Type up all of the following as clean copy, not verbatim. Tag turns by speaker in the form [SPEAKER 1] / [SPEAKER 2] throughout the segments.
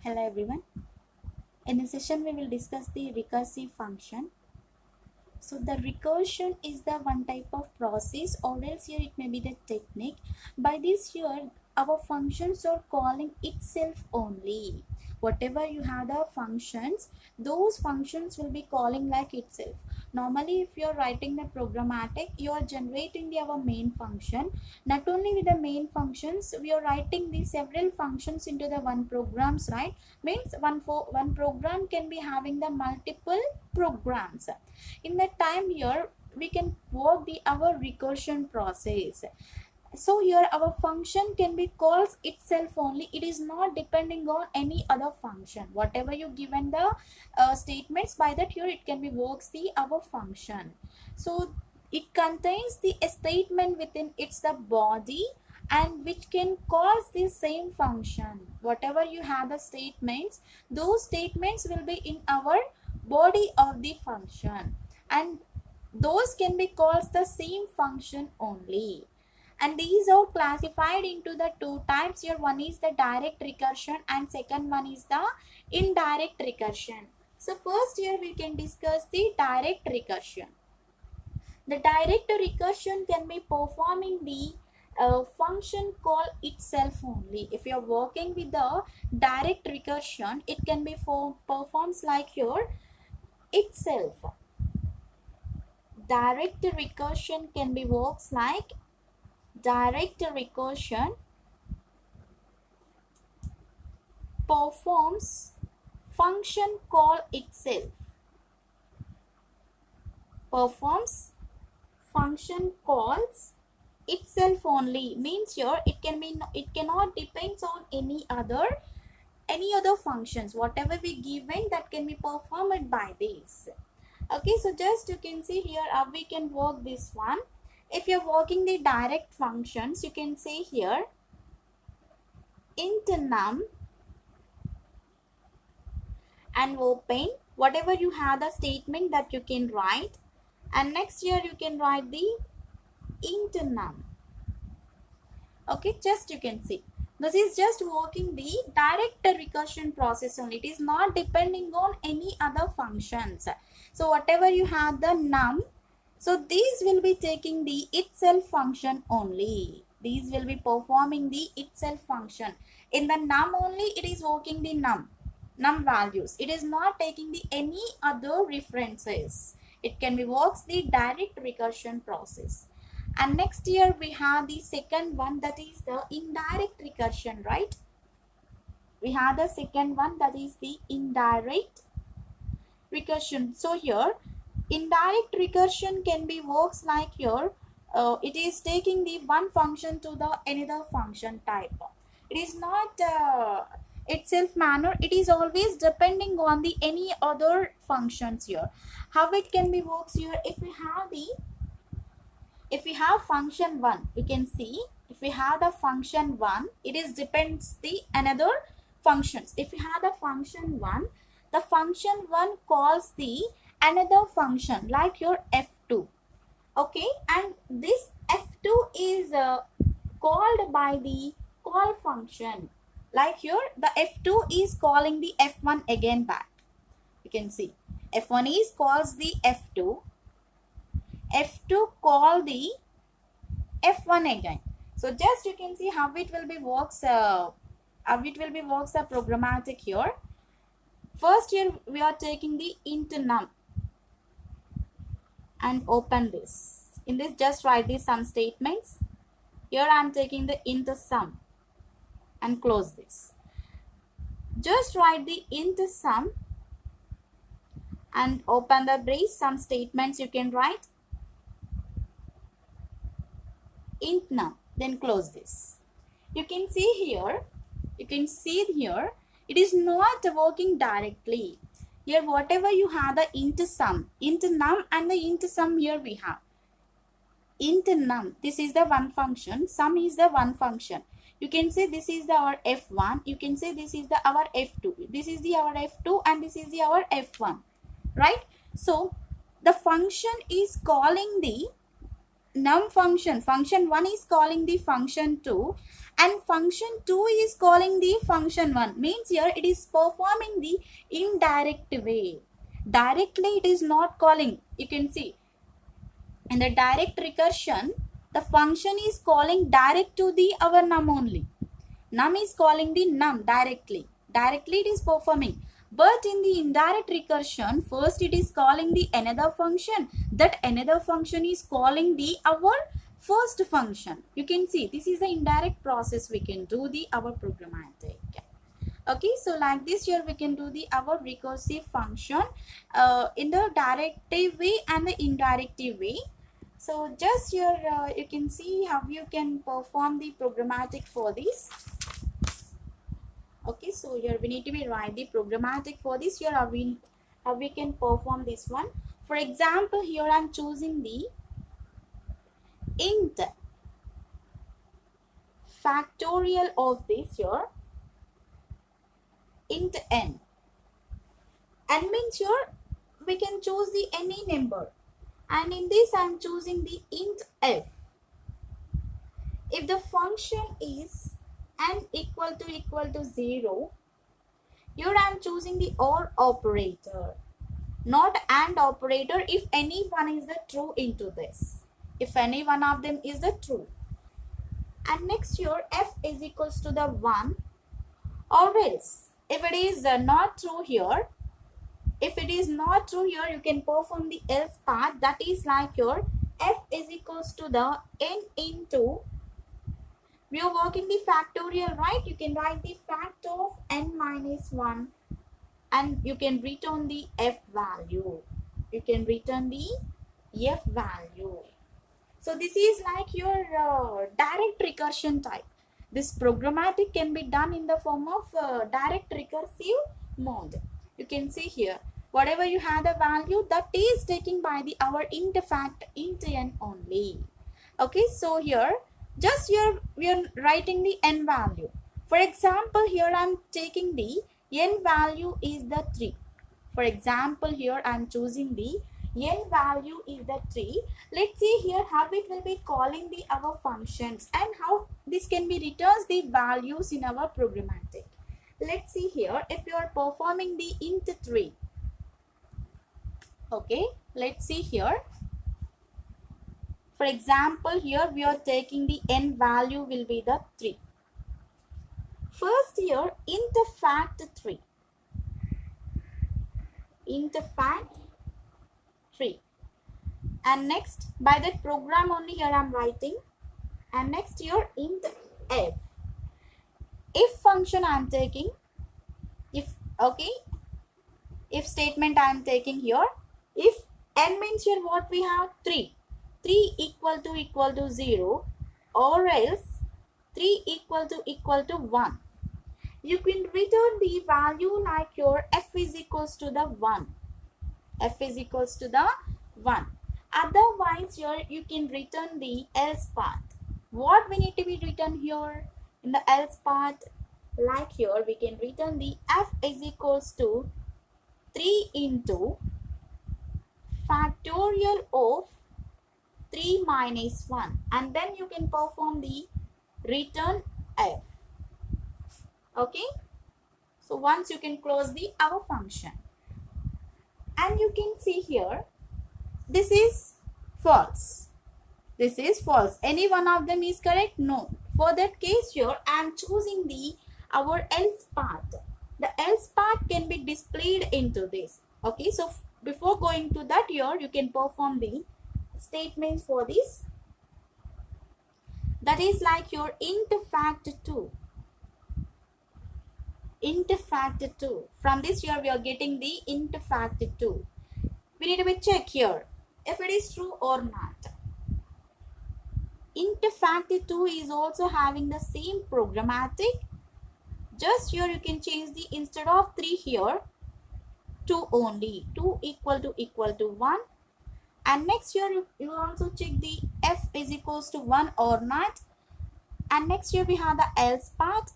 [SPEAKER 1] Hello everyone. In this session we will discuss the recursive function. So the recursion is the one type of process, or else here it may be the technique. By this here our functions are calling itself only. Whatever you have the functions, those functions will be calling like itself. Normally if you are writing the programmatic, you are generating our main function. Not only with the main functions, we are writing the several functions into the one programs, right? Means one program can be having the multiple programs. In that time here we can work our recursion process. So here our function can be calls itself only. It is not depending on any other function. Whatever you given the statements, by that here it can be works the our function. So it contains the statement within its the body, and which can cause the same function. Whatever you have the statements, those statements will be in our body of the function, and those can be called the same function only. And these are classified into the two types here. One is the direct recursion and second one is the indirect recursion. So first here we can discuss the direct recursion. The direct recursion can be performing the function call itself only. If you are working with the direct recursion, it can be performs like your itself. Direct recursion can be works like direct recursion performs function call itself. Performs function calls itself only. Means here it cannot depends on any other functions. Whatever we given, that can be performed by this. Okay, so just you can see here how we can work this one. If you're working the direct functions, you can say here int num and open whatever you have the statement that you can write, and next here you can write the int num. Okay, just you can see this is just working the direct recursion process only. It is not depending on any other functions. So whatever you have the num, so these will be taking the itself function only. These will be performing the itself function. In the num only it is working the num values. It is not taking the any other references. It can be works the direct recursion process. And next here we have the second one, that is the indirect recursion, right? We have the second one, that is the indirect recursion. So here indirect recursion can be works like here it is taking the one function to the another function type. It is not itself manner. It is always depending on the any other functions here. How it can be works here? If we have function 1, you can see if we have the function 1, it is depends the another functions. If we have the function 1, the function 1 calls the another function like your f2. Okay, and this f2 is called by the call function. Like here the f2 is calling the f1 again back. You can see f1 is calls the f2, f2 call the f1 again. So just you can see how it will be works the programmatic here. First here we are taking the int num and open this. In this just write the sum statements. Here I am taking the int sum and close this. Just write the int sum and open the brace. Sum statements you can write int num, then close this. You can see here it is not working directly. Here whatever you have the int sum, int num and the int sum, here we have int num. This is the one function, sum is the one function. You can say this is the our f1, you can say this is the our f2, this is the our f2 and this is the our f1, right? So the function is calling the num function 1 is calling the function 2 and function 2 is calling the function 1, means here it is performing the indirect way. Directly it is not calling. You can see in the direct recursion the function is calling direct to the our num only. Num is calling the num directly. Directly it is performing. But in the indirect recursion, first it is calling the another function. That another function is calling the our first function. You can see this is the indirect process we can do the our programmatic. Okay, so like this here we can do the our recursive function in the directive way and the indirective way. So just here you can see how you can perform the programmatic for this. Okay, so here we need to be write the programmatic for this. Here how we can perform this one. For example, here I am choosing the int factorial of this here, int n. N means here we can choose the any number, and in this I am choosing the int f. If the function is n equal to 0, here I am choosing the OR operator, not AND operator if any one is the true into this. If any one of them is the true. And next here f is equals to the 1, or else if it is not true here, if it is not true here, you can perform the else part. That is like your f is equals to the n into, we are working the factorial, right? You can write the fact of n minus 1 and you can return the f value. You can return the f value. So this is like your direct recursion type. This programmatic can be done in the form of direct recursive mode. You can see here, whatever you have the value, that is taken by the our int fact int n only. Okay, so here just here we are writing the n value. For example, here I am taking the n value is the 3. For example, here I am choosing the n value is the 3. Let's see here how it will be calling the our functions and how this can be returns the values in our programmatic. Let's see here if you are performing the int 3. Okay, let's see here. For example, here we are taking the n value will be the 3. First here int fact 3. Int fact 3. And next by that program only here I am writing. And next here int f. If function I am taking, if okay, if statement I am taking here, if n means here what we have 3 equal to 0, or else 3 equal to 1. You can return the value like your f is equals to the 1. F is equals to the 1. Otherwise here you can return the else part. What we need to be written here in the else part, like here we can return the f is equals to 3 into factorial of 3 minus 1, and then you can perform the return f. Okay, so once you can close the our function, and you can see here this is false. This is false. Any one of them is correct? No. For that case here I am choosing the our else part. The else part can be displayed into this. Okay, so before going to that here you can perform the statements for this. That is like your int fact 2. Int fact 2. From this here we are getting the int fact 2. We need to check here if it is true or not. Int fact 2 is also having the same programmatic. Just here you can change the instead of 3 here 2 only. 2 equal to 1. And next here you also check the f is equals to 1 or not. And next here we have the else part.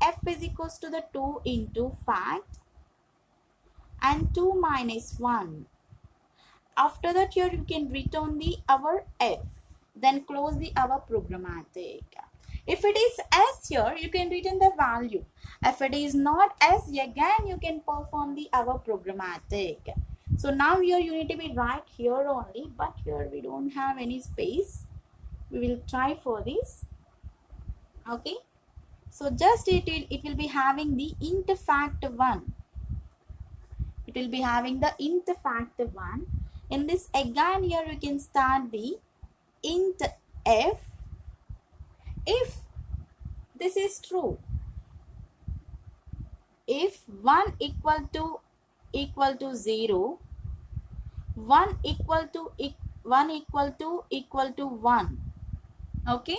[SPEAKER 1] F is equals to the 2 into fact and 2 minus 1. After that here you can return the our f. then close the our programmatic. If it is S here, you can return the value. If it is not S, again you can perform the our programmatic. So now here you need to be right here only, but here we don't have any space. We will try for this. Okay. So just it will be having the int fact 1. It will be having the int fact 1. In this again here you can start the int f. If this is true, if 1 equal to 0, 1 equal to 1, okay,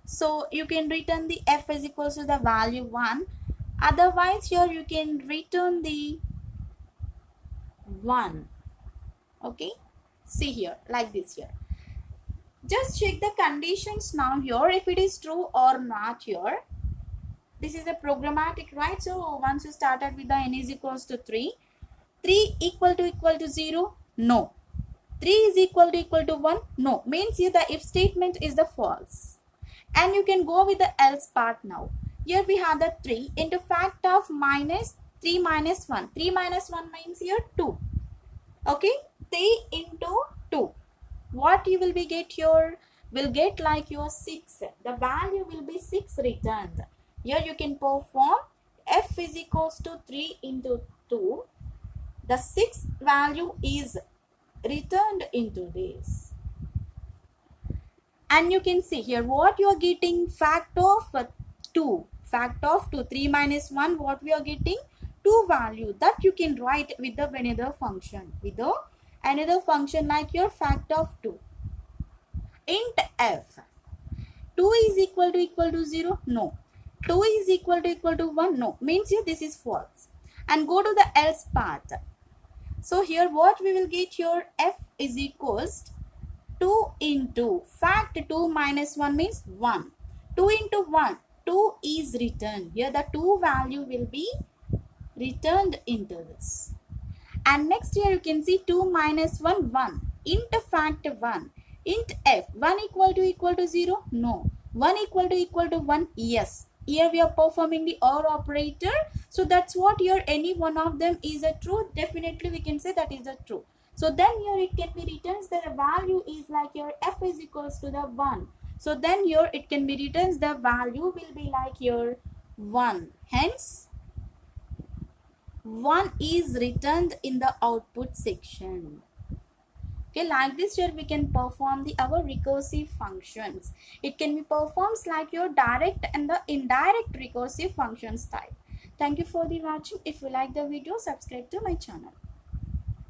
[SPEAKER 1] so you can return the f is equals to the value 1. Otherwise here you can return the 1. Okay, see here like this here. Just check the conditions now here, if it is true or not here. This is a programmatic, right? So once you started with the n is equals to 3 equal to 0, no. 3 is equal to 1, no. Means here the if statement is the false. And you can go with the else part now. Here we have the 3 into fact of minus 3 minus 1. 3 minus 1 means here 2. Okay, 3 into 2. What you will be get your, will get like your 6. The value will be 6 returned. Here you can perform f is equals to 3 into 2. The 6th value is returned into this. And you can see here what you are getting, fact of 2. Fact of 2, 3 minus 1, what we are getting? 2 value that you can write with the another function. With the another function like your fact of 2. Int f. 2 is equal to 0? No. 2 is equal to 1? No. Means here this is false. And go to the else part. So here what we will get here, f is equals 2 into fact 2 minus 1 means 1. 2 into 1, 2 is returned. Here the 2 value will be returned into this. And next here you can see 2 minus 1, 1. Int fact 1. Int f. 1 equal to 0? No. 1 equal to 1? Yes. Here we are performing the OR operator. So that's what here any one of them is a true. Definitely we can say that is a true. So then here it can be returns that the value is like your f is equals to the 1. So then here it can be returns the value will be like your 1. Hence 1 is returned in the output section. Okay, like this here we can perform the our recursive functions. It can be performed like your direct and the indirect recursive functions type. Thank you for the watching. If you like the video, subscribe to my channel.